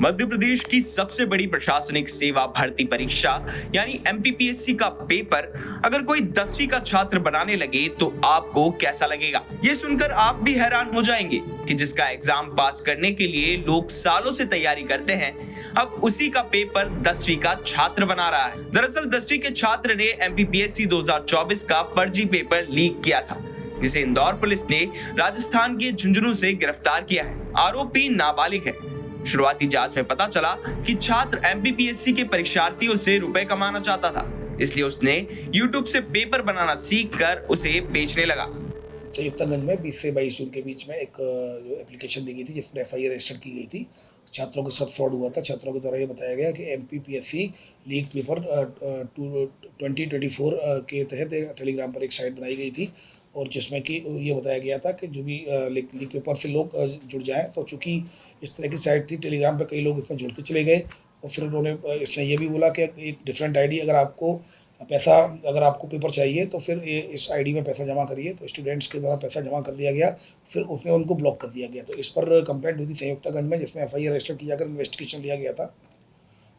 मध्य प्रदेश की सबसे बड़ी प्रशासनिक सेवा भर्ती परीक्षा यानी एमपीपीएससी का पेपर अगर कोई 10वीं का छात्र बनाने लगे तो आपको कैसा लगेगा? ये सुनकर आप भी हैरान हो जाएंगे कि जिसका एग्जाम पास करने के लिए लोग सालों से तैयारी करते हैं, अब उसी का पेपर 10वीं का छात्र बना रहा है। दरअसल 10वीं के छात्र ने एमपीपीएससी 2024 का फर्जी पेपर लीक किया था, जिसे इंदौर पुलिस ने राजस्थान के झुंझुनू से गिरफ्तार किया है। आरोपी नाबालिग है। शुरुआती जांच में पता चला कि छात्र एमपीपीएससी के परीक्षार्थियों से रुपए कमाना चाहता था, इसलिए उसने यूट्यूब से पेपर बनाना सीखकर उसे बेचने लगा। संयुक्तागंज में 20 से 22 जून के बीच में एक जो एप्लीकेशन दी गई थी जिसमें एफआईआर रजिस्टर की गई थी। छात्रों के साथ फ्रॉड हुआ था। छात्रों के द्वारा ये बताया गया कि एमपीपीएससी लीक पेपर 2024 के तहत टेलीग्राम पर एक साइट बनाई गई थी और जिसमें कि ये बताया गया था कि जो भी लीक पेपर से लोग जुड़ जाएं, तो चूँकि इस तरह की साइट थी टेलीग्राम पर, कई लोग इसमें जुड़ते चले गए और फिर उन्होंने इसने ये भी बोला कि एक डिफरेंट आईडी अगर आपको पेपर चाहिए तो फिर इस आईडी में पैसा जमा करिए। तो स्टूडेंट्स के द्वारा पैसा जमा कर दिया गया, फिर उसने उनको ब्लॉक कर दिया गया। तो इस पर कंप्लेंट हुई थी संयुक्तागंज में, जिसमें एफआईआर रजिस्टर किया कर इन्वेस्टिगेशन लिया गया था।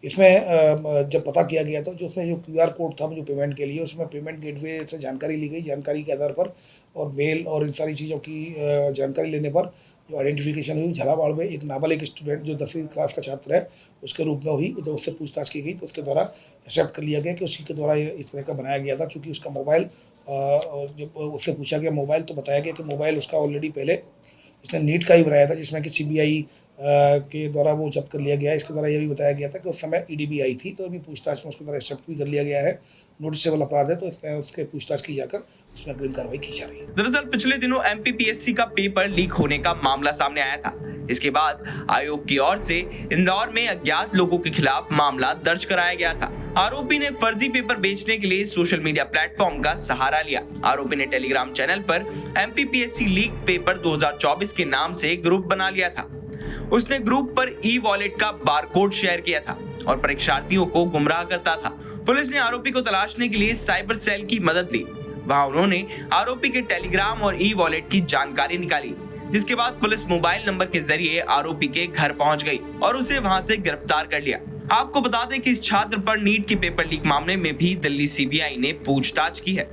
इसमें जब पता किया गया था, जो उसमें जो क्यूआर कोड था जो पेमेंट के लिए, उसमें पेमेंट गेटवे से जानकारी ली गई। जानकारी के आधार पर और मेल और इन सारी चीज़ों की जानकारी लेने पर जो आइडेंटिफिकेशन हुई झालावाड़ में एक नाबालिग स्टूडेंट जो 10वीं क्लास का छात्र है उसके रूप में हुई। तो उससे पूछताछ की गई तो उसके द्वारा एक्सेप्ट कर लिया गया कि उसी के द्वारा इस तरह का बनाया गया था। चूँकि उसका मोबाइल जब उससे पूछा गया मोबाइल, तो बताया गया कि मोबाइल उसका ऑलरेडी पहले इसने नीट का ही बनाया था, जिसमें कि सीबीआई के द्वारा वो जब्त कर लिया गया है। इसके द्वारा ये भी बताया गया था कि उस समय ईडीबी आई थी, तो अभी पूछताछ में उसके द्वारा एक्सेप्ट भी कर लिया गया है। नोटिसेबल अपराध है, तो इसमें उसके पूछताछ की जाकर उसमें अग्रिम कार्रवाई की जा रही है। दरअसल पिछले दिनों एमपीपीएससी का पेपर लीक होने का मामला सामने आया था। इसके बाद आयोग की ओर से इंदौर में अज्ञात लोगों के खिलाफ मामला दर्ज कराया गया था। आरोपी ने फर्जी पेपर बेचने के लिए सोशल मीडिया प्लेटफॉर्म का सहारा लिया। आरोपी ने टेलीग्राम चैनल पर एमपीपीएससी लीक पेपर 2024 के नाम से ग्रुप बना लिया था। उसने ग्रुप पर ई वॉलेट का बारकोड शेयर किया था और परीक्षार्थियों को गुमराह करता था। पुलिस ने आरोपी को तलाशने के लिए साइबर सेल की मदद ली। वहां उन्होंने आरोपी के टेलीग्राम और ई वॉलेट की जानकारी निकाली, जिसके बाद पुलिस मोबाइल नंबर के जरिए आरोपी के घर पहुंच गई और उसे वहां से गिरफ्तार कर लिया। आपको बता दें कि इस छात्र पर नीट के पेपर लीक मामले में भी दिल्ली सीबीआई ने पूछताछ की है।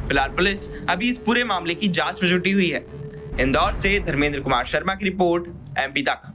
फिलहाल पुलिस अभी इस पूरे मामले की जांच में जुटी हुई है। इंदौर से धर्मेंद्र कुमार शर्मा की रिपोर्ट, एमपी तक।